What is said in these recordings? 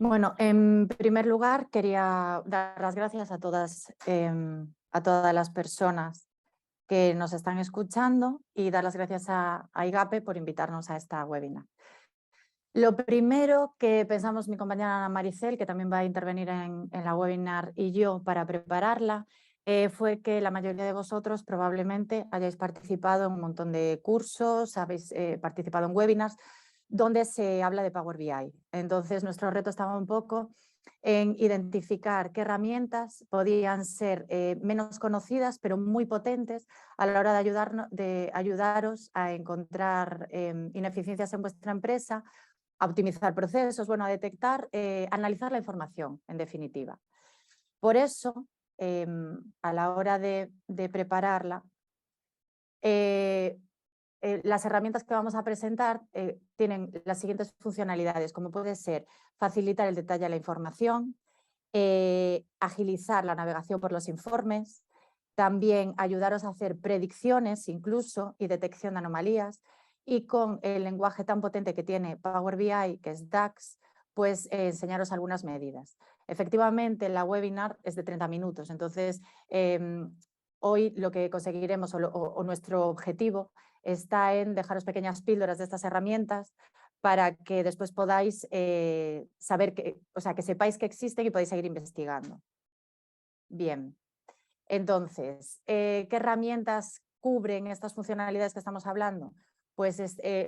Bueno, en primer lugar quería dar las gracias a todas las personas que nos están escuchando y dar las gracias a IGAPE por invitarnos a esta webinar. Lo primero que pensamos mi compañera Ana Maricel, que también va a intervenir en la webinar, y yo para prepararla, fue que la mayoría de vosotros probablemente hayáis participado en un montón de cursos, habéis participado en webinars donde se habla de Power BI. Entonces, nuestro reto estaba un poco en identificar qué herramientas podían ser menos conocidas, pero muy potentes a la hora de ayudaros a encontrar ineficiencias en vuestra empresa, a optimizar procesos, bueno, a detectar, analizar la información, en definitiva. Por eso, a la hora de prepararla, las herramientas que vamos a presentar tienen las siguientes funcionalidades, como puede ser facilitar el detalle de la información, agilizar la navegación por los informes, también ayudaros a hacer predicciones incluso y detección de anomalías, y con el lenguaje tan potente que tiene Power BI, que es DAX, pues enseñaros algunas medidas. Efectivamente, la webinar es de 30 minutos, entonces hoy lo que conseguiremos o nuestro objetivo está en dejaros pequeñas píldoras de estas herramientas para que después podáis saber, que sepáis que existen y podéis seguir investigando. Bien, entonces, ¿qué herramientas cubren estas funcionalidades que estamos hablando? Pues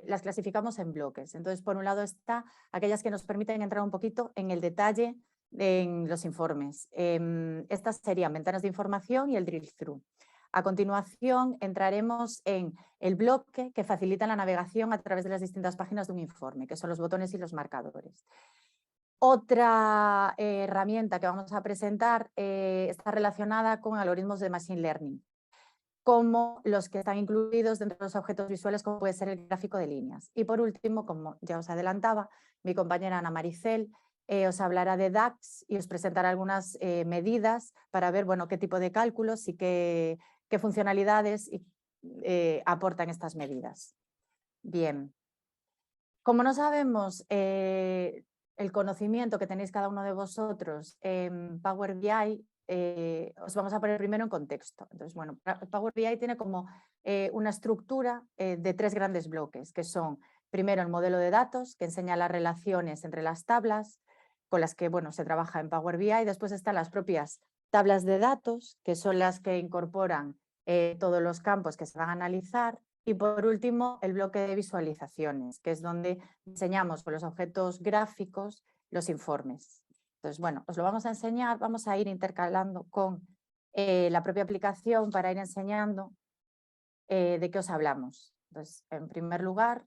las clasificamos en bloques. Entonces, por un lado está aquellas que nos permiten entrar un poquito en el detalle en los informes. Estas serían ventanas de información y el drill-through. A continuación, entraremos en el bloque que facilita la navegación a través de las distintas páginas de un informe, que son los botones y los marcadores. Otra herramienta que vamos a presentar está relacionada con algoritmos de Machine Learning, como los que están incluidos dentro de los objetos visuales, como puede ser el gráfico de líneas. Y por último, como ya os adelantaba, mi compañera Ana Maricel os hablará de DAX y os presentará algunas medidas para ver, bueno, qué tipo de cálculos y qué funcionalidades aportan estas medidas. Bien, como no sabemos el conocimiento que tenéis cada uno de vosotros en Power BI, os vamos a poner primero en contexto. Entonces, bueno, Power BI tiene como una estructura de 3 grandes bloques, que son primero el modelo de datos, que enseña las relaciones entre las tablas con las que, bueno, se trabaja en Power BI. Después están las propias tablas de datos, que son las que incorporan todos los campos que se van a analizar. Y por último, el bloque de visualizaciones, que es donde diseñamos con los objetos gráficos los informes. Entonces, bueno, os lo vamos a enseñar, vamos a ir intercalando con la propia aplicación para ir enseñando de qué os hablamos. Entonces, en primer lugar,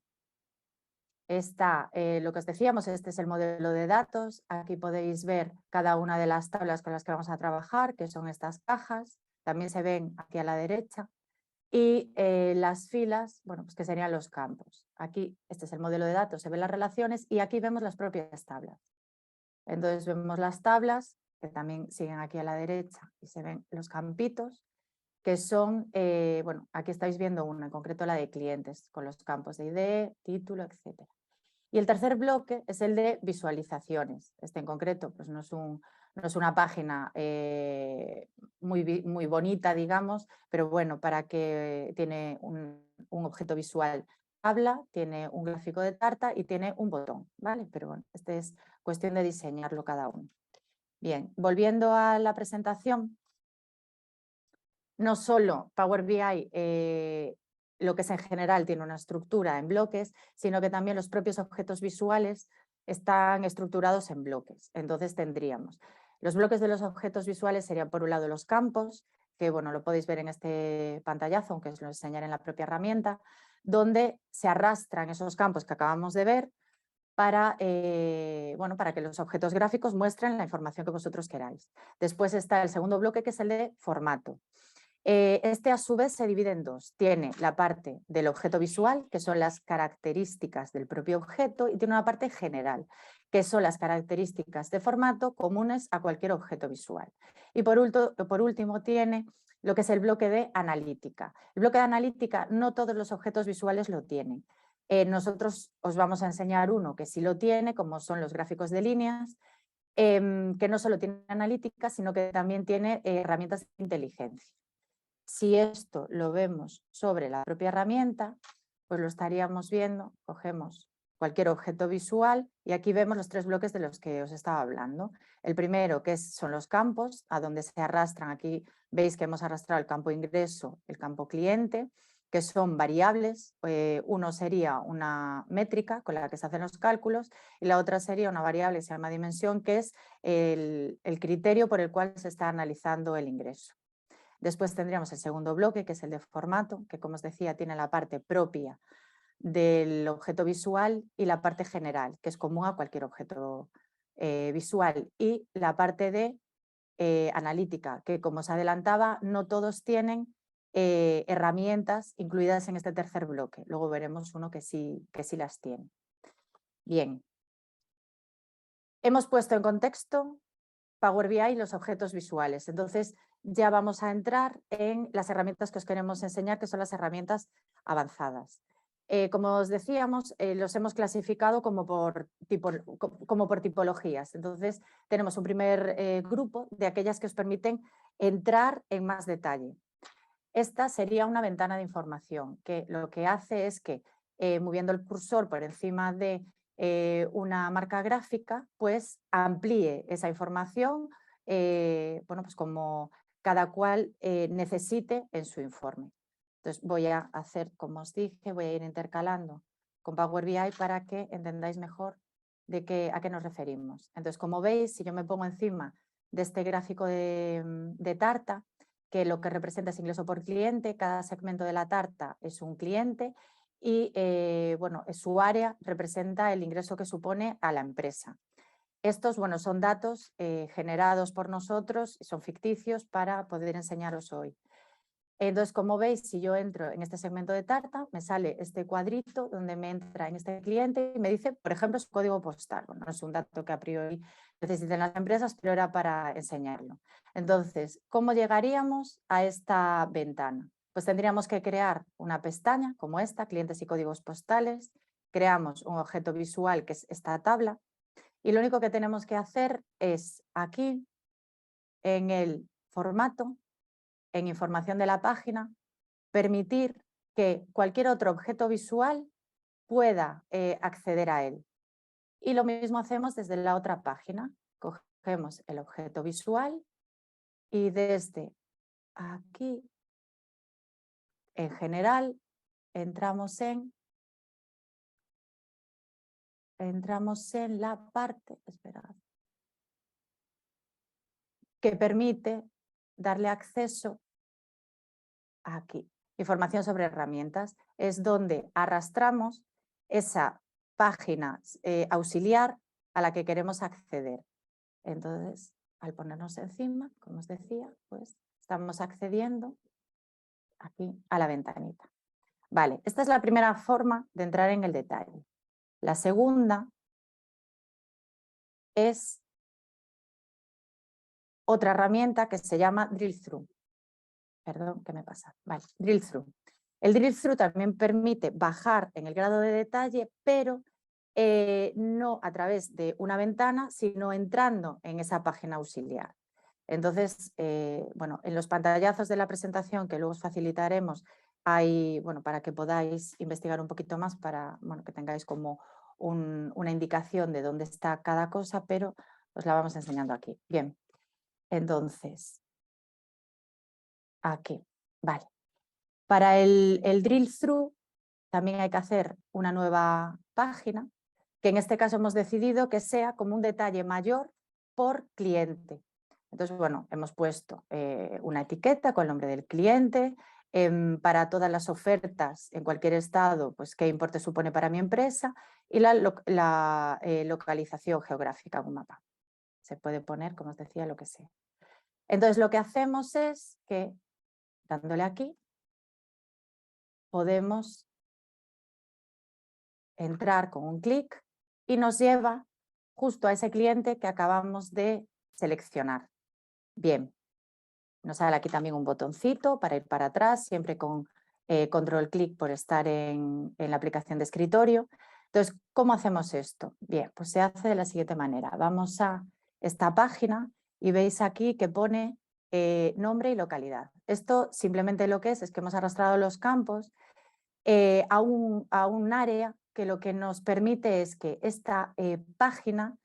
está lo que os decíamos, este es el modelo de datos. Aquí podéis ver cada una de las tablas con las que vamos a trabajar, que son estas cajas. También se ven aquí a la derecha. Y las filas, bueno, pues que serían los campos. Aquí, este es el modelo de datos, se ven las relaciones y aquí vemos las propias tablas. Entonces vemos las tablas, que también siguen aquí a la derecha, y se ven los campitos, que son, bueno, aquí estáis viendo una, en concreto la de clientes, con los campos de ID, título, etc. Y el tercer bloque es el de visualizaciones. Este en concreto pues no es una página muy bonita, digamos, pero bueno, para que tiene un objeto visual tabla, tiene un gráfico de tarta y tiene un botón, ¿vale? Pero bueno, este es cuestión de diseñarlo cada uno. Bien, volviendo a la presentación, no solo Power BI lo que es en general tiene una estructura en bloques, sino que también los propios objetos visuales están estructurados en bloques. Entonces tendríamos los bloques de los objetos visuales serían por un lado los campos, que bueno, lo podéis ver en este pantallazo, aunque os lo enseñaré en la propia herramienta, donde se arrastran esos campos que acabamos de ver para, bueno, para que los objetos gráficos muestren la información que vosotros queráis. Después está el segundo bloque, que es el de formato. Este a su vez se divide en dos. Tiene la parte del objeto visual, que son las características del propio objeto, y tiene una parte general, que son las características de formato comunes a cualquier objeto visual. Y por último tiene lo que es el bloque de analítica. El bloque de analítica no todos los objetos visuales lo tienen. Nosotros os vamos a enseñar uno que sí lo tiene, como son los gráficos de líneas, que no solo tiene analítica, sino que también tiene herramientas de inteligencia. Si esto lo vemos sobre la propia herramienta, pues lo estaríamos viendo, cogemos cualquier objeto visual y aquí vemos los 3 bloques de los que os estaba hablando. El primero, que son los campos, a donde se arrastran. Aquí veis que hemos arrastrado el campo ingreso, el campo cliente, que son variables. Uno sería una métrica con la que se hacen los cálculos y la otra sería una variable que se llama dimensión, que es el criterio por el cual se está analizando el ingreso. Después tendríamos el segundo bloque, que es el de formato, que como os decía tiene la parte propia del objeto visual y la parte general, que es común a cualquier objeto visual, y la parte de analítica, que como os adelantaba, no todos tienen herramientas incluidas en este tercer bloque. Luego veremos uno que sí las tiene. Bien. Hemos puesto en contexto Power BI y los objetos visuales. Entonces ya vamos a entrar en las herramientas que os queremos enseñar, que son las herramientas avanzadas. Como os decíamos, los hemos clasificado como por tipologías. Entonces tenemos un primer grupo de aquellas que os permiten entrar en más detalle. Esta sería una ventana de información que lo que hace es que moviendo el cursor por encima de una marca gráfica, pues amplíe esa información, bueno, pues como cada cual necesite en su informe. Entonces voy a hacer, como os dije, voy a ir intercalando con Power BI para que entendáis mejor a qué nos referimos. Entonces, como veis, si yo me pongo encima de este gráfico de tarta, que lo que representa es ingreso por cliente, cada segmento de la tarta es un cliente y bueno, su área representa el ingreso que supone a la empresa. Estos bueno, son datos generados por nosotros, son ficticios para poder enseñaros hoy. Entonces, como veis, si yo entro en este segmento de tarta, me sale este cuadrito donde me entra en este cliente y me dice, por ejemplo, su código postal. Bueno, no es un dato que a priori necesiten las empresas, pero era para enseñarlo. Entonces, ¿cómo llegaríamos a esta ventana? Pues tendríamos que crear una pestaña como esta, clientes y códigos postales. Creamos un objeto visual que es esta tabla y lo único que tenemos que hacer es aquí, en el formato, en información de la página, permitir que cualquier otro objeto visual pueda acceder a él. Y lo mismo hacemos desde la otra página. Cogemos el objeto visual y desde aquí, en general, entramos en la parte, esperad, que permite darle acceso aquí. Información sobre herramientas es donde arrastramos esa página auxiliar a la que queremos acceder. Entonces, al ponernos encima, como os decía, pues estamos accediendo aquí a la ventanita. Vale, esta es la primera forma de entrar en el detalle. La segunda es otra herramienta que se llama Drill Through. Perdón, ¿qué me pasa? Vale, Drill Through. El Drill Through también permite bajar en el grado de detalle, pero no a través de una ventana, sino entrando en esa página auxiliar. Entonces, bueno, en los pantallazos de la presentación que luego os facilitaremos, hay, bueno, para que podáis investigar un poquito más, para bueno, que tengáis como una indicación de dónde está cada cosa, pero os la vamos enseñando aquí. Bien, entonces, aquí, vale. Para el drill through también hay que hacer una nueva página, que en este caso hemos decidido que sea como un detalle mayor por cliente. Entonces, bueno, hemos puesto una etiqueta con el nombre del cliente, para todas las ofertas en cualquier estado, pues qué importe supone para mi empresa y la localización geográfica, un mapa. Se puede poner, como os decía, lo que sea. Entonces, lo que hacemos es que, dándole aquí, podemos entrar con un clic y nos lleva justo a ese cliente que acabamos de seleccionar. Bien, nos sale aquí también un botoncito para ir para atrás, siempre con control clic por estar en la aplicación de escritorio. Entonces, ¿cómo hacemos esto? Bien, pues se hace de la siguiente manera. Vamos a esta página y veis aquí que pone nombre y localidad. Esto simplemente lo que es que hemos arrastrado los campos a un área que lo que nos permite es que esta página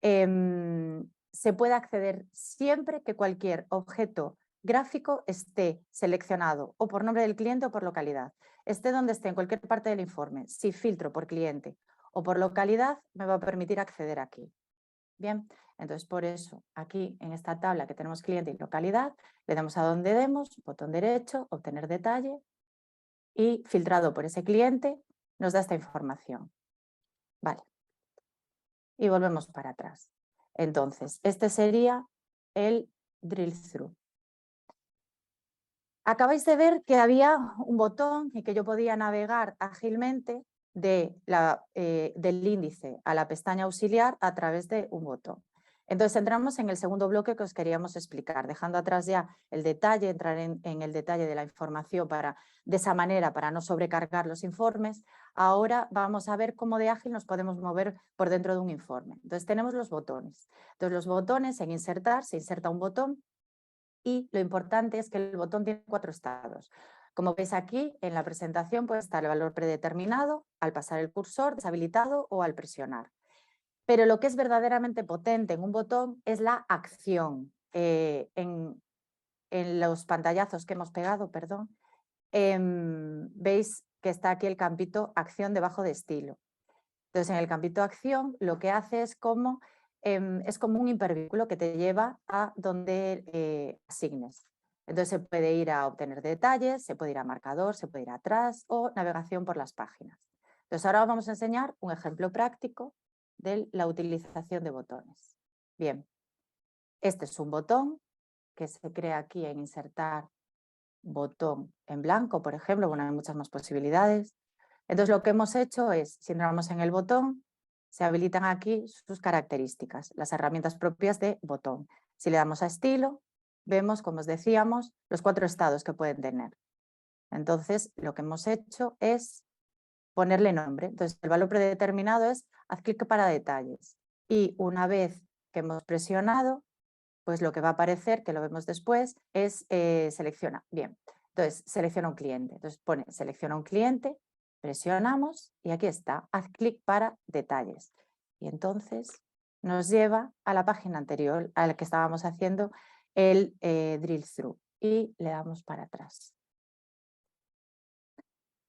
se pueda acceder siempre que cualquier objeto gráfico esté seleccionado o por nombre del cliente o por localidad. Esté donde esté, en cualquier parte del informe. Si filtro por cliente o por localidad, me va a permitir acceder aquí. Bien, entonces por eso aquí en esta tabla que tenemos cliente y localidad, le damos a donde demos, botón derecho, obtener detalle y filtrado por ese cliente nos da esta información. Vale. Y volvemos para atrás. Entonces, este sería el drill through. Acabáis de ver que había un botón y que yo podía navegar ágilmente del índice a la pestaña auxiliar a través de un botón. Entonces entramos en el segundo bloque que os queríamos explicar, dejando atrás ya el detalle, entrar en el detalle de la información de esa manera para no sobrecargar los informes. Ahora vamos a ver cómo de ágil nos podemos mover por dentro de un informe. Entonces tenemos los botones. Entonces los botones, en insertar, se inserta un botón y lo importante es que el botón tiene 4 estados. Como veis aquí en la presentación puede estar el valor predeterminado, al pasar el cursor, deshabilitado o al presionar. Pero lo que es verdaderamente potente en un botón es la acción. En los pantallazos que hemos pegado, perdón, veis que está aquí el campito acción debajo de estilo. Entonces en el campito acción lo que hace es como un hipervínculo que te lleva a donde asignes. Entonces se puede ir a obtener detalles, se puede ir a marcador, se puede ir atrás o navegación por las páginas. Entonces ahora vamos a enseñar un ejemplo práctico de la utilización de botones. Bien, este es un botón que se crea aquí en insertar botón en blanco, por ejemplo. Bueno, hay muchas más posibilidades. Entonces lo que hemos hecho es, si entramos en el botón, se habilitan aquí sus características, las herramientas propias de botón. Si le damos a estilo, vemos, como os decíamos, los 4 estados que pueden tener. Entonces lo que hemos hecho es ponerle nombre. Entonces el valor predeterminado es haz clic para detalles. Y una vez que hemos presionado, pues lo que va a aparecer, que lo vemos después, es selecciona. Bien, entonces selecciona un cliente. Entonces pone selecciona un cliente, presionamos y aquí está, haz clic para detalles. Y entonces nos lleva a la página anterior a la que estábamos haciendo el drill through y le damos para atrás.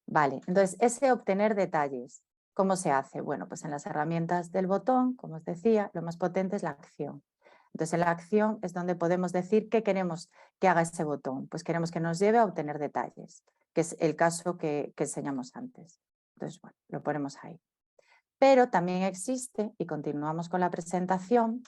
Vale, entonces ese obtener detalles, ¿cómo se hace? Bueno, pues en las herramientas del botón, como os decía, lo más potente es la acción. Entonces en la acción es donde podemos decir qué queremos que haga ese botón. Pues queremos que nos lleve a obtener detalles, que es el caso que enseñamos antes. Entonces, bueno, lo ponemos ahí. Pero también existe, y continuamos con la presentación,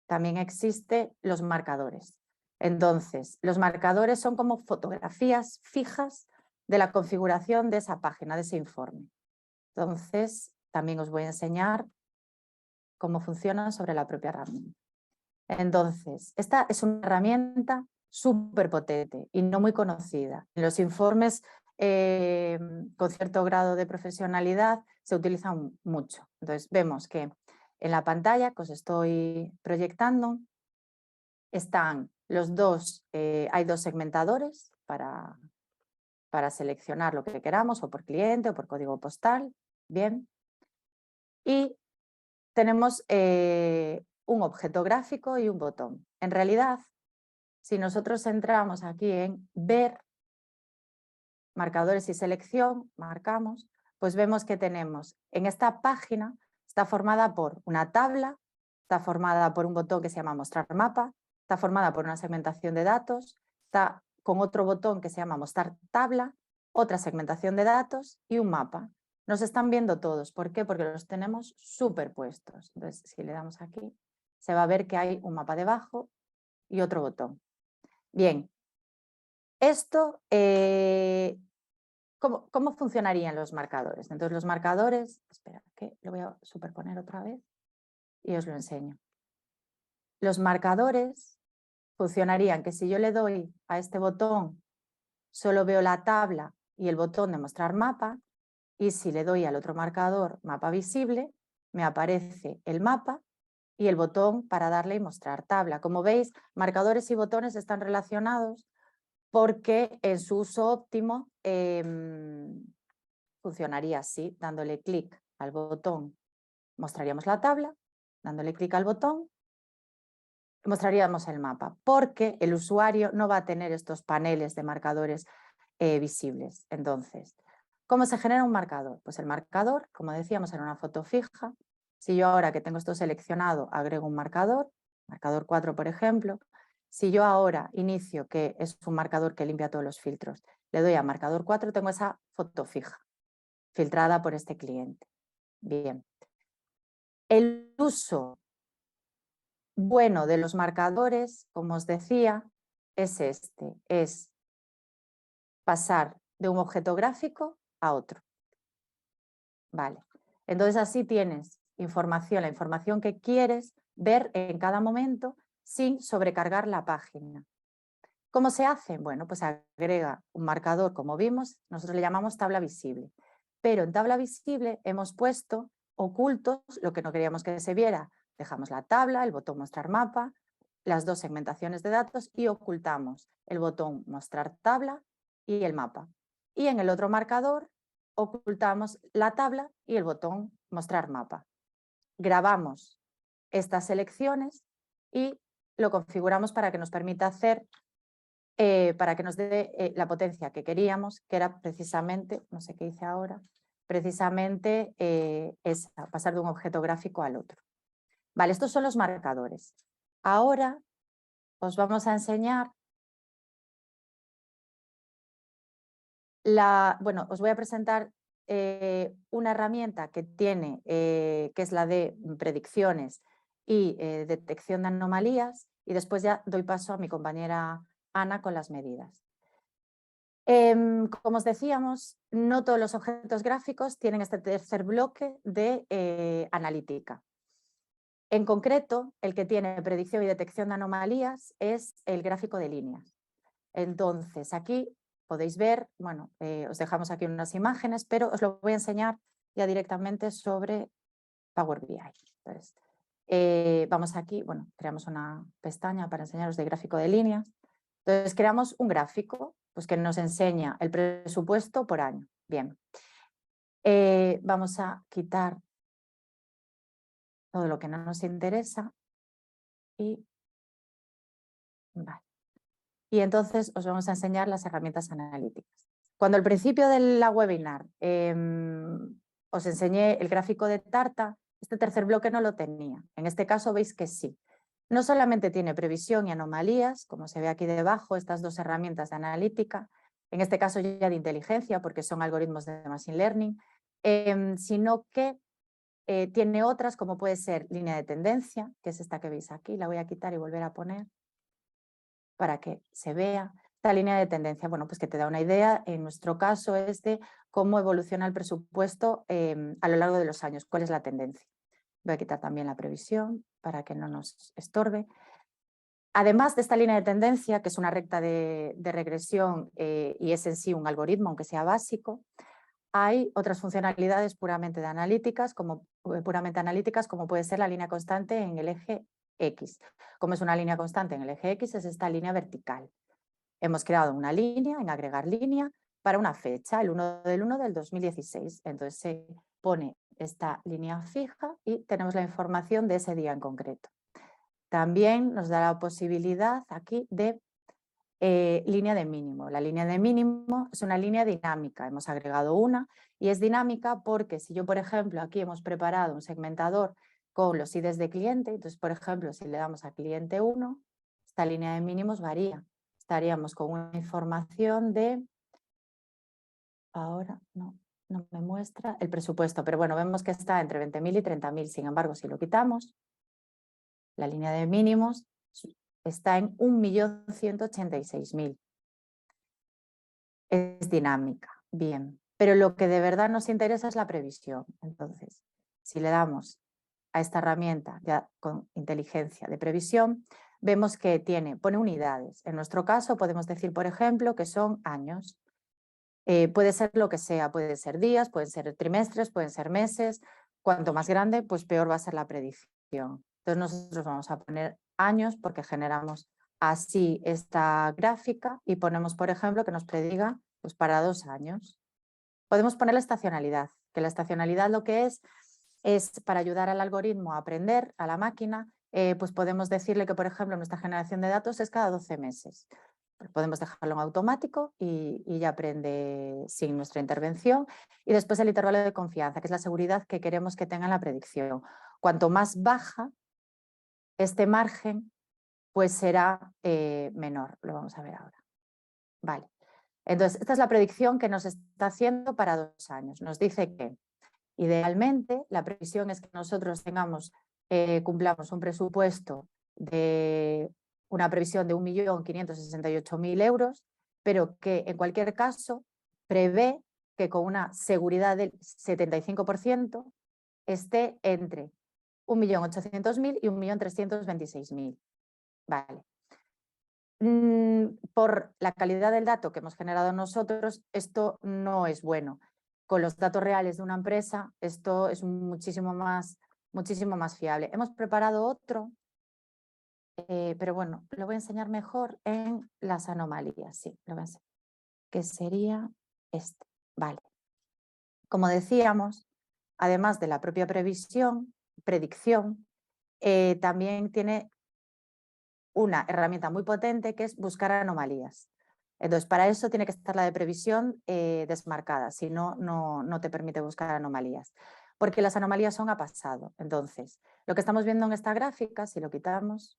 también existe los marcadores. Entonces, los marcadores son como fotografías fijas de la configuración de esa página, de ese informe. Entonces, también os voy a enseñar cómo funcionan sobre la propia herramienta. Entonces, esta es una herramienta súper potente y no muy conocida. En los informes con cierto grado de profesionalidad se utilizan mucho. Entonces, vemos que en la pantalla que os estoy proyectando están los dos, hay 2 segmentadores para seleccionar lo que queramos, o por cliente o por código postal. Bien. Y tenemos un objeto gráfico y un botón. En realidad, si nosotros entramos aquí en ver, marcadores y selección, marcamos, pues vemos que tenemos en esta página, está formada por una tabla, está formada por un botón que se llama mostrar mapa, está formada por una segmentación de datos, está con otro botón que se llama mostrar tabla, otra segmentación de datos y un mapa. Nos están viendo todos. ¿Por qué? Porque los tenemos superpuestos. Entonces, si le damos aquí, se va a ver que hay un mapa debajo y otro botón. Bien, esto, ¿cómo funcionarían los marcadores? Entonces los marcadores, espera, que lo voy a superponer otra vez y os lo enseño. Los marcadores funcionarían que si yo le doy a este botón, solo veo la tabla y el botón de mostrar mapa, y si le doy al otro marcador, mapa visible, me aparece el mapa y el botón para darle y mostrar tabla. Como veis, marcadores y botones están relacionados porque en su uso óptimo funcionaría así, dándole clic al botón mostraríamos la tabla, dándole clic al botón mostraríamos el mapa, porque el usuario no va a tener estos paneles de marcadores visibles. Entonces, ¿cómo se genera un marcador? Pues el marcador, como decíamos, era una foto fija. Si yo ahora que tengo esto seleccionado agrego un marcador 4 por ejemplo, si yo ahora inicio, que es un marcador que limpia todos los filtros, le doy a marcador 4, tengo esa foto fija, filtrada por este cliente. Bien. El uso bueno de los marcadores, como os decía, es este, es pasar de un objeto gráfico a otro. Vale. Entonces así tienes información, la información que quieres ver en cada momento sin sobrecargar la página. ¿Cómo se hace? Bueno, pues agrega un marcador, como vimos, nosotros le llamamos tabla visible. Pero en tabla visible hemos puesto ocultos lo que no queríamos que se viera. Dejamos la tabla, el botón mostrar mapa, las dos segmentaciones de datos y ocultamos el botón mostrar tabla y el mapa. Y en el otro marcador ocultamos la tabla y el botón mostrar mapa. Grabamos estas selecciones y lo configuramos para que nos permita hacer, para que nos dé la potencia que queríamos, que era precisamente, no sé qué hice ahora, precisamente pasar de un objeto gráfico al otro. Vale, estos son los marcadores. Ahora os vamos a enseñar bueno, os voy a presentar una herramienta que tiene, que es la de predicciones y detección de anomalías, y después ya doy paso a mi compañera Ana con las medidas. Como os decíamos, no todos los objetos gráficos tienen este tercer bloque de analítica. En concreto, el que tiene predicción y detección de anomalías es el gráfico de líneas. Entonces, aquí podéis ver, bueno, os dejamos aquí unas imágenes, pero os lo voy a enseñar ya directamente sobre Power BI. Entonces, vamos aquí, bueno, creamos una pestaña para enseñaros de gráfico de líneas. Entonces, creamos un gráfico pues, que nos enseña el presupuesto por año. Bien. Vamos a quitar todo lo que no nos interesa y, vale. Y entonces os vamos a enseñar las herramientas analíticas. Cuando al principio de la webinar os enseñé el gráfico de Tarta, este tercer bloque no lo tenía. En este caso veis que sí. No solamente tiene previsión y anomalías, como se ve aquí debajo, estas dos herramientas de analítica, en este caso ya de inteligencia, porque son algoritmos de Machine Learning, sino que tiene otras, como puede ser línea de tendencia, que es esta que veis aquí, la voy a quitar y volver a poner para que se vea. Esta línea de tendencia, bueno, pues que te da una idea, en nuestro caso es de cómo evoluciona el presupuesto a lo largo de los años, cuál es la tendencia. Voy a quitar también la previsión para que no nos estorbe. Además de esta línea de tendencia, que es una recta de regresión y es en sí un algoritmo, aunque sea básico, hay otras funcionalidades puramente analíticas, como puede ser la línea constante en el eje X. Como es una línea constante en el eje X, es esta línea vertical. Hemos creado una línea en agregar línea para una fecha, el 1 del 1 del 2016. Entonces se pone esta línea fija y tenemos la información de ese día en concreto. También nos da la posibilidad aquí de línea de mínimo. La línea de mínimo es una línea dinámica. Hemos agregado una y es dinámica porque si yo, por ejemplo, aquí hemos preparado un segmentador con los IDs de cliente, entonces, por ejemplo, si le damos a cliente 1, esta línea de mínimos varía. Estaríamos con una información de, ahora no me muestra el presupuesto, pero bueno, vemos que está entre 20.000 y 30.000. Sin embargo, si lo quitamos, la línea de mínimos está en 1.186.000. Es dinámica, bien. Pero lo que de verdad nos interesa es la previsión. Entonces, si le damos a esta herramienta ya con inteligencia de previsión, vemos que pone unidades. En nuestro caso podemos decir, por ejemplo, que son años. Puede ser lo que sea, pueden ser días, pueden ser trimestres, pueden ser meses. Cuanto más grande, pues peor va a ser la predicción. Entonces nosotros vamos a poner años porque generamos así esta gráfica y ponemos, por ejemplo, que nos prediga pues, para 2 años. Podemos poner la estacionalidad, que la estacionalidad lo que es para ayudar al algoritmo a aprender, a la máquina, pues podemos decirle que, por ejemplo, nuestra generación de datos es cada 12 meses. Podemos dejarlo en automático y ya aprende sin nuestra intervención. Y después el intervalo de confianza, que es la seguridad que queremos que tenga en la predicción. Cuanto más baja este margen, pues será menor. Lo vamos a ver ahora. Vale. Entonces, esta es la predicción que nos está haciendo para 2 años. Nos dice que idealmente la previsión es que nosotros cumplamos un presupuesto de una previsión de 1.568.000 euros, pero que en cualquier caso prevé que con una seguridad del 75% esté entre 1.800.000 y 1.326.000. Vale. Por la calidad del dato que hemos generado nosotros, esto no es bueno. Con los datos reales de una empresa, esto es muchísimo más fiable. Hemos preparado otro, pero bueno, lo voy a enseñar mejor en las anomalías. Sí, lo voy a enseñar, que sería este. Vale. Como decíamos, además de la propia predicción, también tiene una herramienta muy potente que es buscar anomalías. Entonces, para eso tiene que estar la de previsión desmarcada, si no, no te permite buscar anomalías, porque las anomalías son a pasado. Entonces, lo que estamos viendo en esta gráfica, si lo quitamos,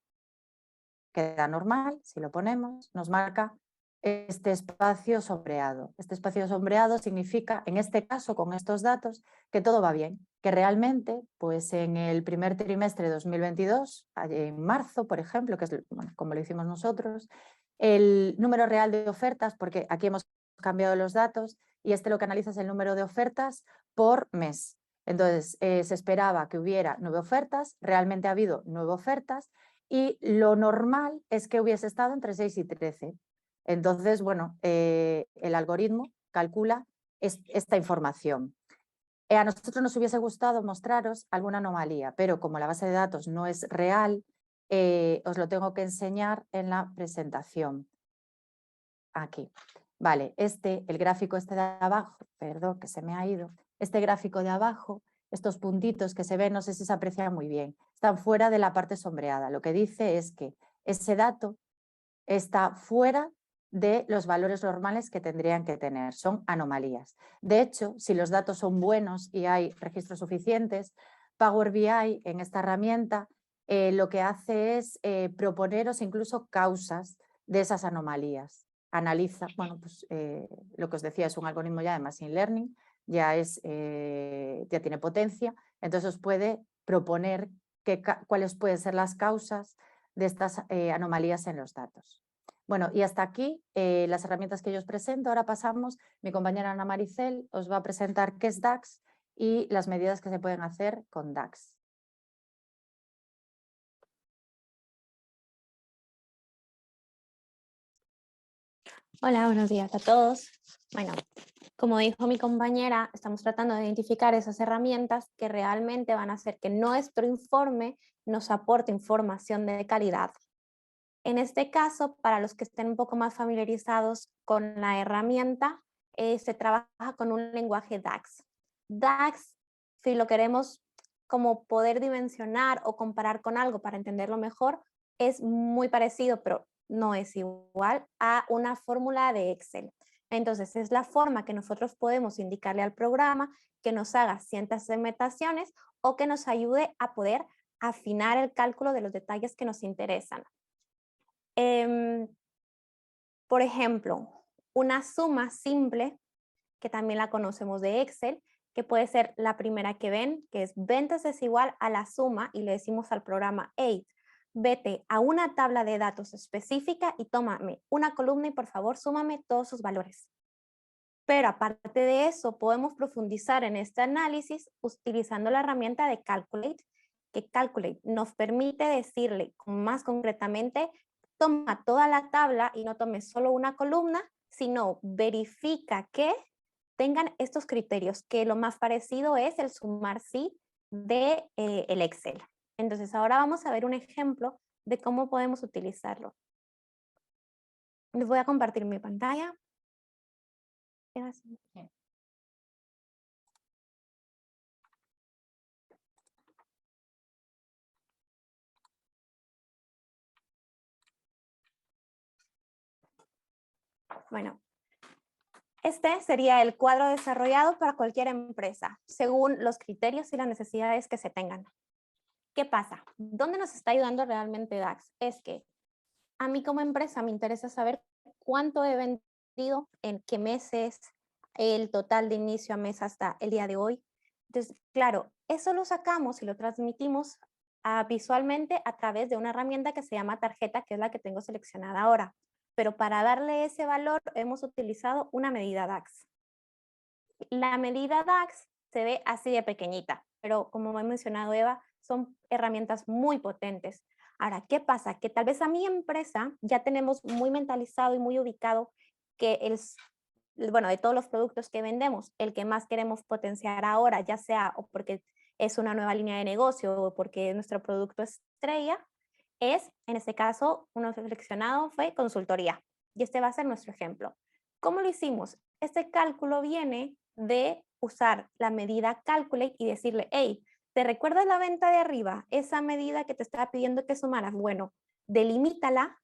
queda normal, si lo ponemos, nos marca este espacio sombreado. Este espacio sombreado significa, en este caso, con estos datos, que todo va bien, que realmente, pues en el primer trimestre de 2022, en marzo, por ejemplo, que es como lo hicimos nosotros, el número real de ofertas, porque aquí hemos cambiado los datos, y lo que analiza es el número de ofertas por mes. Entonces, se esperaba que hubiera 9 ofertas, realmente ha habido 9 ofertas, y lo normal es que hubiese estado entre 6 y 13. Entonces, bueno, el algoritmo calcula esta información. A nosotros nos hubiese gustado mostraros alguna anomalía, pero como la base de datos no es real, os lo tengo que enseñar en la presentación. Aquí. Vale, el gráfico de abajo, perdón que se me ha ido, este gráfico de abajo, estos puntitos que se ven, no sé si se aprecian muy bien, están fuera de la parte sombreada. Lo que dice es que ese dato está fuera de los valores normales que tendrían que tener, son anomalías. De hecho, si los datos son buenos y hay registros suficientes, Power BI en esta herramienta lo que hace es proponeros incluso causas de esas anomalías. Analiza, bueno, pues lo que os decía es un algoritmo ya de Machine Learning, ya tiene potencia, entonces os puede proponer cuáles pueden ser las causas de estas anomalías en los datos. Bueno, y hasta aquí las herramientas que yo os presento. Ahora pasamos, mi compañera Ana Maricel os va a presentar qué es DAX y las medidas que se pueden hacer con DAX. Hola, buenos días a todos. Bueno, como dijo mi compañera, estamos tratando de identificar esas herramientas que realmente van a hacer que nuestro informe nos aporte información de calidad. En este caso, para los que estén un poco más familiarizados con la herramienta, se trabaja con un lenguaje DAX. DAX, si lo queremos como poder dimensionar o comparar con algo para entenderlo mejor, es muy parecido, pero no es igual a una fórmula de Excel. Entonces, es la forma que nosotros podemos indicarle al programa que nos haga ciertas segmentaciones o que nos ayude a poder afinar el cálculo de los detalles que nos interesan. Por ejemplo, una suma simple, que también la conocemos de Excel, que puede ser la primera que ven, que es ventas es igual a la suma, y le decimos al programa, hey, vete a una tabla de datos específica y tómame una columna y por favor súmame todos sus valores. Pero aparte de eso, podemos profundizar en este análisis utilizando la herramienta de Calculate, que Calculate nos permite decirle más concretamente, toma toda la tabla y no tome solo una columna, sino verifica que tengan estos criterios, que lo más parecido es el sumar sí de el Excel. Entonces ahora vamos a ver un ejemplo de cómo podemos utilizarlo. Les voy a compartir mi pantalla. Bueno, este sería el cuadro desarrollado para cualquier empresa, según los criterios y las necesidades que se tengan. ¿Qué pasa? ¿Dónde nos está ayudando realmente DAX? Es que a mí como empresa me interesa saber cuánto he vendido, en qué meses, el total de inicio a mes hasta el día de hoy. Entonces, claro, eso lo sacamos y lo transmitimos visualmente a través de una herramienta que se llama tarjeta, que es la que tengo seleccionada ahora. Pero para darle ese valor hemos utilizado una medida DAX. La medida DAX se ve así de pequeñita, pero como he mencionado Eva, son herramientas muy potentes. Ahora, ¿qué pasa? Que tal vez a mi empresa ya tenemos muy mentalizado y muy ubicado que bueno, de todos los productos que vendemos, el que más queremos potenciar ahora, ya sea o porque es una nueva línea de negocio o porque nuestro producto estrella, es, en este caso, uno seleccionado fue consultoría. Y este va a ser nuestro ejemplo. ¿Cómo lo hicimos? Este cálculo viene de usar la medida Calculate y decirle, hey, ¿te recuerdas la venta de arriba? Esa medida que te estaba pidiendo que sumaras. Bueno, delimítala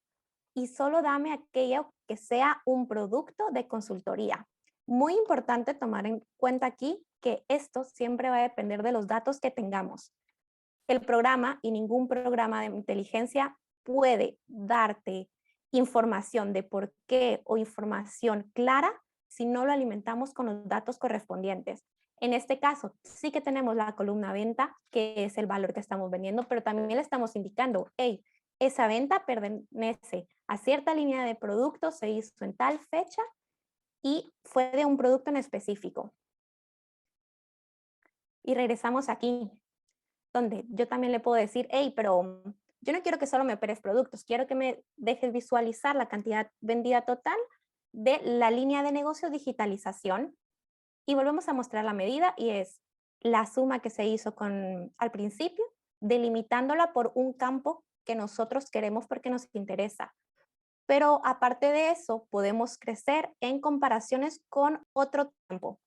y solo dame aquello que sea un producto de consultoría. Muy importante tomar en cuenta aquí que esto siempre va a depender de los datos que tengamos. El programa y ningún programa de inteligencia puede darte información de por qué o información clara si no lo alimentamos con los datos correspondientes. En este caso, sí que tenemos la columna venta, que es el valor que estamos vendiendo, pero también le estamos indicando, hey, esa venta pertenece a cierta línea de productos, se hizo en tal fecha y fue de un producto en específico. Y regresamos aquí, donde yo también le puedo decir, hey, pero yo no quiero que solo me operes productos, quiero que me dejes visualizar la cantidad vendida total de la línea de negocio digitalización. Y volvemos a mostrar la medida y es la suma que se hizo al principio, delimitándola por un campo que nosotros queremos porque nos interesa. Pero aparte de eso, podemos crecer en comparaciones con otro campo.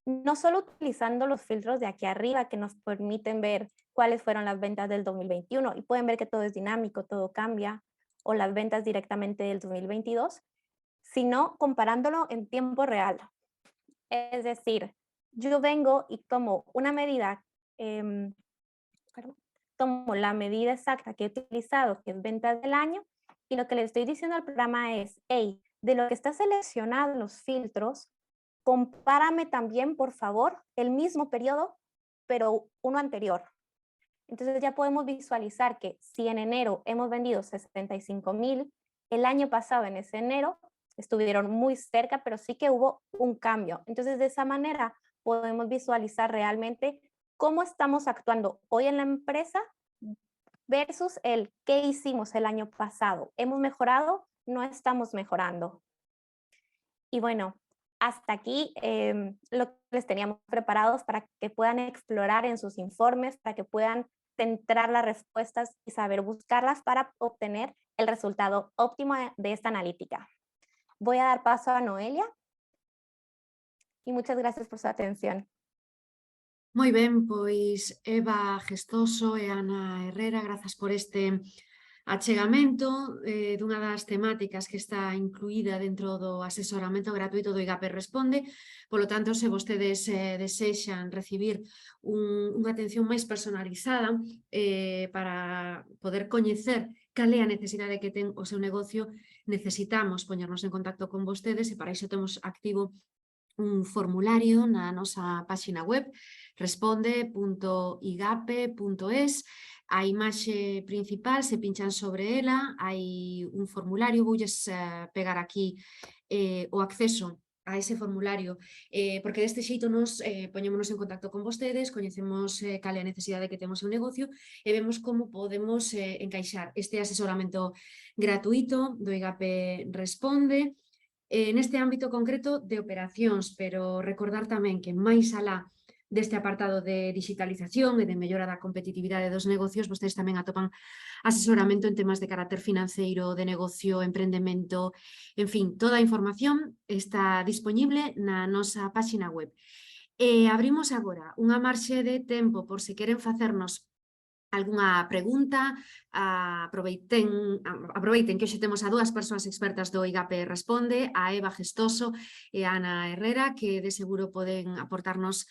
No solo utilizando los filtros de aquí arriba que nos permiten ver cuáles fueron las ventas del 2021 y pueden ver que todo es dinámico, todo cambia, o las ventas directamente del 2022, sino comparándolo en tiempo real. Es decir, yo vengo y tomo una medida, tomo la medida exacta que he utilizado, que es ventas del año, y lo que le estoy diciendo al programa es, hey, de lo que está seleccionado en los filtros, compárame también, por favor, el mismo periodo, pero uno anterior. Entonces ya podemos visualizar que si en enero hemos vendido 65,000, el año pasado en ese enero estuvieron muy cerca, pero sí que hubo un cambio. Entonces de esa manera podemos visualizar realmente cómo estamos actuando hoy en la empresa versus el qué hicimos el año pasado. ¿Hemos mejorado? No estamos mejorando. Y bueno, hasta aquí lo que les teníamos preparados para que puedan explorar en sus informes, para que puedan centrar las respuestas y saber buscarlas para obtener el resultado óptimo de esta analítica. Voy a dar paso a Noelia y muchas gracias por su atención. Moi ben, pois Eva Gestoso e Ana Herrera, grazas por este achegamento dunha das temáticas que está incluída dentro do asesoramento gratuito do IGAPE Responde. Polo tanto, se vostedes desexan recibir unha atención máis personalizada para poder coñecer cal é a necesidade que ten o seu negocio, necesitamos poñernos en contacto con vostedes e para iso temos activo un formulario na nosa páxina web responde.igape.es. A imaxe principal, se pinchan sobre ela, hai un formulario, voulles pegar aquí o acceso a ese formulario, porque deste xeito nos poñémonos en contacto con vostedes, coñecemos cal é a necesidade que temos en negocio e vemos como podemos encaixar este asesoramento gratuito do IGAPE Responde neste ámbito concreto de operacións, pero recordar tamén que máis alá deste apartado de digitalización e de mellora da competitividade dos negocios, vostedes tamén atopan asesoramento en temas de carácter financeiro, de negocio, emprendemento, en fin, toda a información está disponible na nosa páxina web. Abrimos agora unha marxe de tempo por se queren facernos algunha pregunta, aproveiten que hoxe temos a dúas persoas expertas do IGAPE Responde, a Eva Gestoso e a Ana Herrera, que de seguro poden aportarnos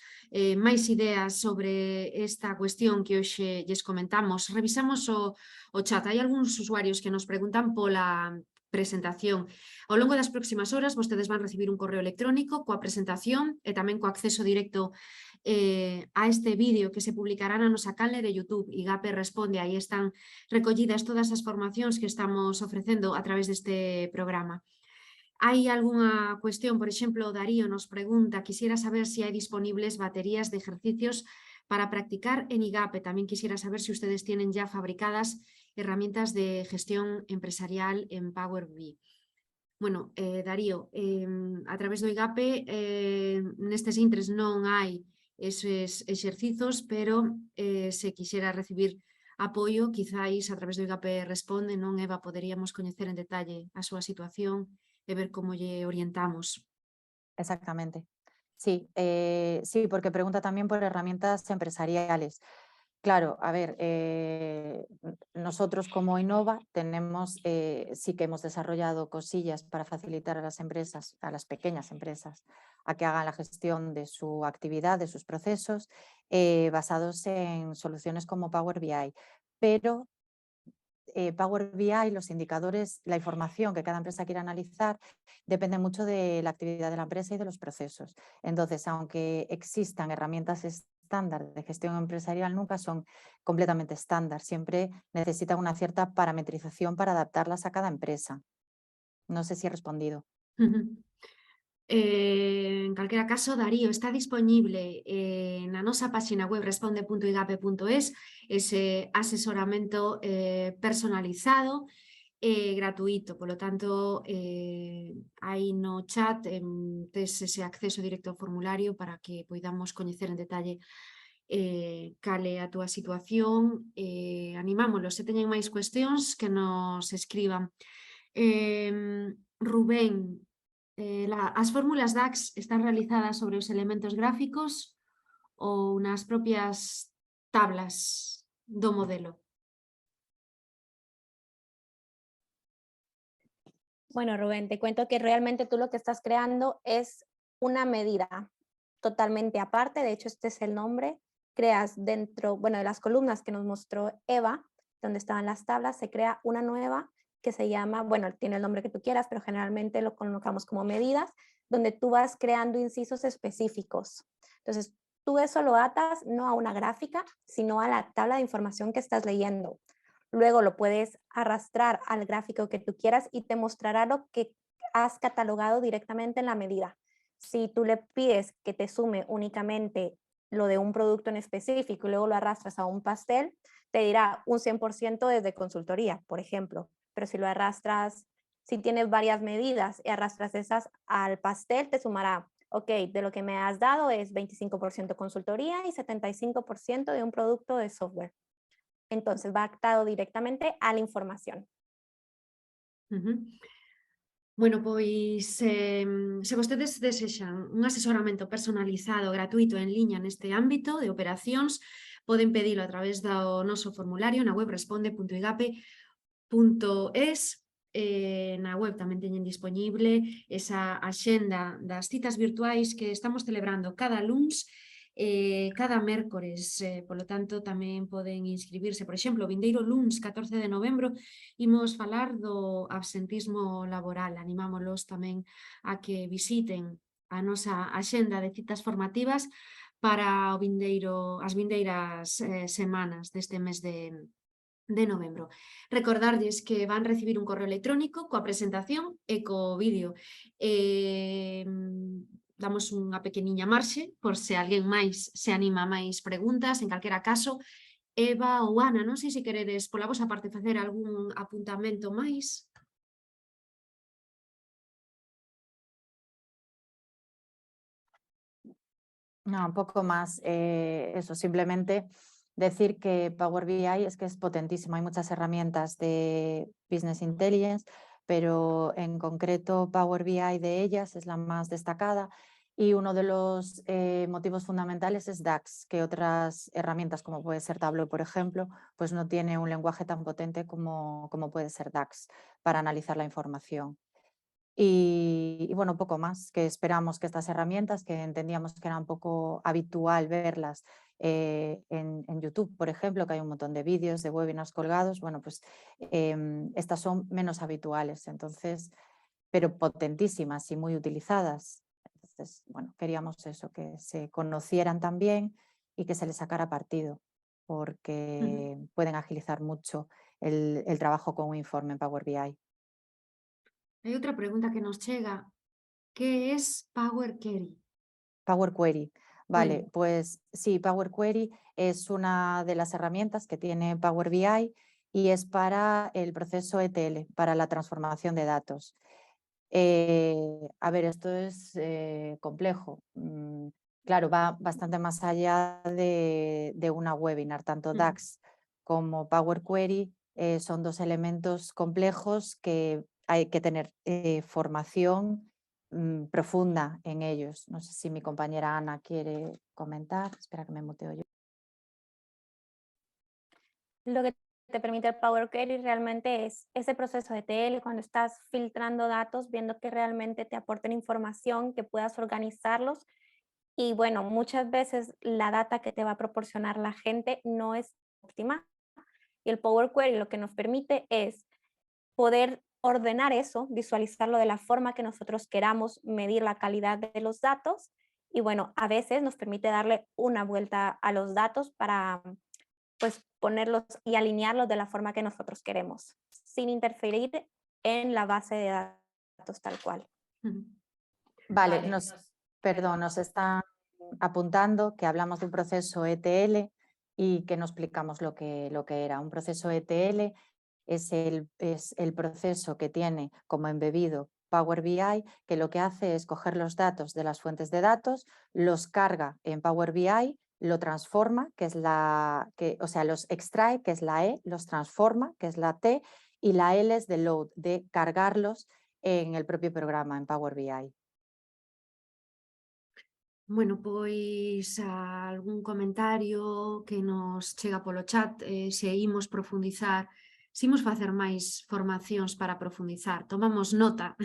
máis ideas sobre esta cuestión que hoxe lles comentamos. Revisamos o chat, hai algúns usuarios que nos preguntan pola presentación. Ao longo das próximas horas vostedes van recibir un correo electrónico coa presentación e tamén co acceso directo a este vídeo que se publicará na nosa canle de YouTube, IGAPE Responde. Aí están recollidas todas as formacións que estamos ofrecendo a través deste programa. Hai algunha cuestión, por exemplo, Darío nos pregunta, quisiera saber si hai disponibles baterías de ejercicios para practicar en IGAPE. También quisiera saber si ustedes tienen ya fabricadas herramientas de gestión empresarial en Power BI. Bueno, Darío, a través do IGAPE nestes intres non hai eses exercizos, pero se quixera recibir apoio, quizáis a través do IGAPE Responde, non, Eva, poderíamos coñecer en detalle a súa situación e ver como lle orientamos. Exactamente. Sí, sí, porque pregunta también por herramientas empresariales. Claro, a ver, nosotros como Innova tenemos, sí que hemos desarrollado cosillas para facilitar a las empresas, a las pequeñas empresas, a que hagan la gestión de su actividad, de sus procesos, basados en soluciones como Power BI. Pero Power BI, los indicadores, la información que cada empresa quiera analizar, depende mucho de la actividad de la empresa y de los procesos. Entonces, aunque existan herramientas estándar de gestión empresarial, nunca son completamente estándar. Siempre necesitan una cierta parametrización para adaptarlas a cada empresa. No sé si he respondido. En calquera caso, Darío, está disponible na nosa páxina web responde.igape.es ese asesoramento personalizado e gratuito, polo tanto, aí no chat tes ese acceso directo ao formulario para que poidamos coñecer en detalle cal é a túa situación. Animámolos, se teñen máis cuestións que nos escriban. Rubén, as fórmulas DAX están realizadas sobre os elementos gráficos ou nas propias tablas do modelo? Bueno, Rubén, te cuento que realmente tú lo que estás creando es una medida totalmente aparte. De hecho, este es el nombre. Creas dentro, bueno, de las columnas que nos mostró Eva, donde estaban las tablas, se crea una nueva que se llama, bueno, tiene el nombre que tú quieras, pero generalmente lo colocamos como medidas, donde tú vas creando incisos específicos. Entonces, tú eso lo atas no a una gráfica, sino a la tabla de información que estás leyendo. Luego lo puedes arrastrar al gráfico que tú quieras y te mostrará lo que has catalogado directamente en la medida. Si tú le pides que te sume únicamente lo de un producto en específico y luego lo arrastras a un pastel, te dirá un 100% desde consultoría, por ejemplo. Pero si lo arrastras, si tienes varias medidas y arrastras esas al pastel, te sumará, ok, de lo que me has dado es 25% consultoría y 75% de un producto de software. Entonces va atado directamente a la información. Bueno, pois se vostedes desexan un asesoramento personalizado, gratuito, en liña neste ámbito de operacións, poden pedilo a través do noso formulario na web responde.igape.es. Na web tamén teñen disponible esa axenda das citas virtuais que estamos celebrando cada luns, cada mércores, polo tanto tamén poden inscribirse. Por exemplo, o vindeiro luns 14 de novembro imos falar do absentismo laboral. Animámolos tamén a que visiten a nosa axenda de citas formativas para as vindeiras semanas deste mes de novembro. Recordarlles que van recibir un correo electrónico coa presentación e co vídeo. Damos unha pequeniña marxe por se alguén máis se anima a máis preguntas. En calquera caso, Eva ou Ana, non sei se queredes pola vosa parte facer algún apuntamento máis. No, un poco más. Eso, simplemente decir que Power BI es que es potentísimo. Hay muchas herramientas de Business Intelligence, pero en concreto Power BI de ellas es la más destacada. Y uno de los motivos fundamentales es DAX, que otras herramientas como puede ser Tableau, por ejemplo, pues no tiene un lenguaje tan potente como puede ser DAX para analizar la información. Y bueno, poco más, que esperamos que estas herramientas, que entendíamos que era un poco habitual verlas en YouTube, por ejemplo, que hay un montón de vídeos, de webinars colgados, bueno, pues estas son menos habituales, entonces, pero potentísimas y muy utilizadas. Entonces, bueno, queríamos eso, que se conocieran también y que se les sacara partido, porque pueden agilizar mucho el trabajo con un informe en Power BI. Hay outra pregunta que nos chega. Que es Power Query? Power Query. Vale, Query. pues sí, Power Query es una de las herramientas que tiene Power BI y es para el proceso ETL, para la transformación de datos. A ver, esto es complejo. Claro, va bastante más allá de una webinar. Tanto DAX como Power Query son dos elementos complejos que hay que tener formación profunda en ellos. No sé si mi compañera Ana quiere comentar. Espera que me muteo yo. Lo que te permite el Power Query realmente es ese proceso de TL, cuando estás filtrando datos, viendo que realmente te aporten información, que puedas organizarlos. Y bueno, muchas veces la data que te va a proporcionar la gente no es óptima. Y el Power Query lo que nos permite es poder ordenar eso, visualizarlo de la forma que nosotros queramos, medir la calidad de los datos y bueno, a veces nos permite darle una vuelta a los datos para pues ponerlos y alinearlos de la forma que nosotros queremos, sin interferir en la base de datos tal cual. Vale, perdón, nos están apuntando que hablamos de un proceso ETL y que no explicamos lo que era. Un proceso ETL es el proceso que tiene como embebido Power BI, que lo que hace es coger los datos de las fuentes de datos, los carga en Power BI, lo transforma, que es o sea, los extrae, que es la E, los transforma, que es la T, y la L es de load, de cargarlos en el propio programa, en Power BI. Bueno, pois algún comentario que nos chega polo chat, se imos profundizar, se imos facer máis formacións para profundizar. Tomamos nota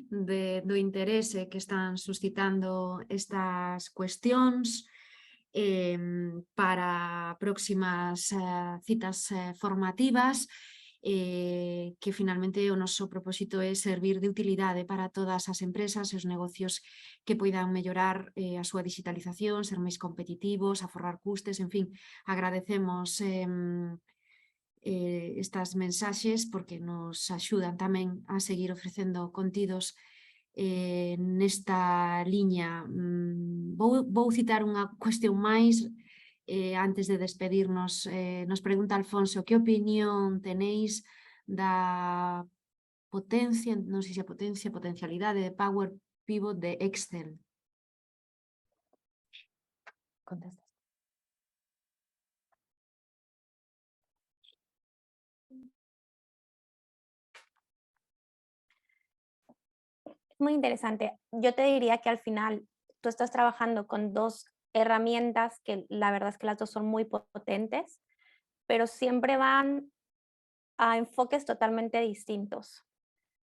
do interese que están suscitando estas cuestións para próximas citas formativas, que finalmente o noso propósito é servir de utilidade para todas as empresas e os negocios que poidan mellorar a súa digitalización, ser máis competitivos, aforrar custes, en fin, agradecemos estas mensaxes porque nos axudan tamén a seguir ofrecendo contidos nesta liña. Vou citar unha cuestión máis antes de despedirnos. Nos pregunta Alfonso, que opinión tenéis da potencia, non sei se a potencialidade de Power Pivot de Excel? Contestas. Muy interesante. Yo te diría que al final tú estás trabajando con dos herramientas que la verdad es que las dos son muy potentes, pero siempre van a enfoques totalmente distintos.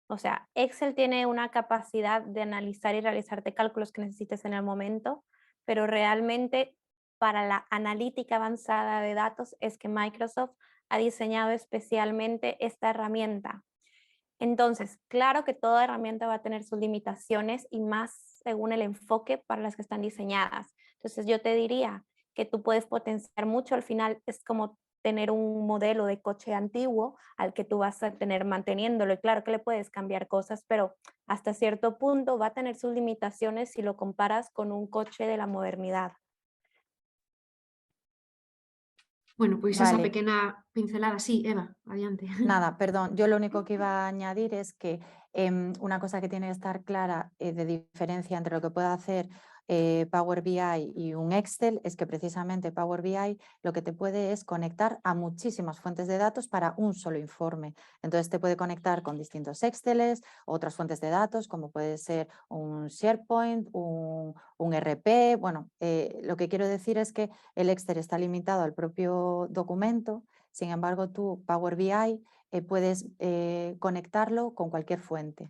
O sea, Excel tiene una capacidad de analizar y realizarte cálculos que necesites en el momento, pero realmente para la analítica avanzada de datos es que Microsoft ha diseñado especialmente esta herramienta. Entonces, claro que toda herramienta va a tener sus limitaciones y más según el enfoque para las que están diseñadas. Entonces, yo te diría que tú puedes potenciar mucho, al final es como tener un modelo de coche antiguo al que tú vas a tener manteniéndolo y claro que le puedes cambiar cosas, pero hasta cierto punto va a tener sus limitaciones si lo comparas con un coche de la modernidad. Bueno, pois esa Vale. pequena pincelada, sí, Eva, adiante. Nada, perdón, yo lo único que iba a añadir es que una cosa que tiene que estar clara de diferencia entre lo que puede hacer Power BI y un Excel es que precisamente Power BI lo que te puede es conectar a muchísimas fuentes de datos para un solo informe. Entonces te puede conectar con distintos Exceles, otras fuentes de datos como puede ser un SharePoint, un RP. Bueno, lo que quiero decir es que el Excel está limitado al propio documento, sin embargo tú Power BI puedes conectarlo con cualquier fuente.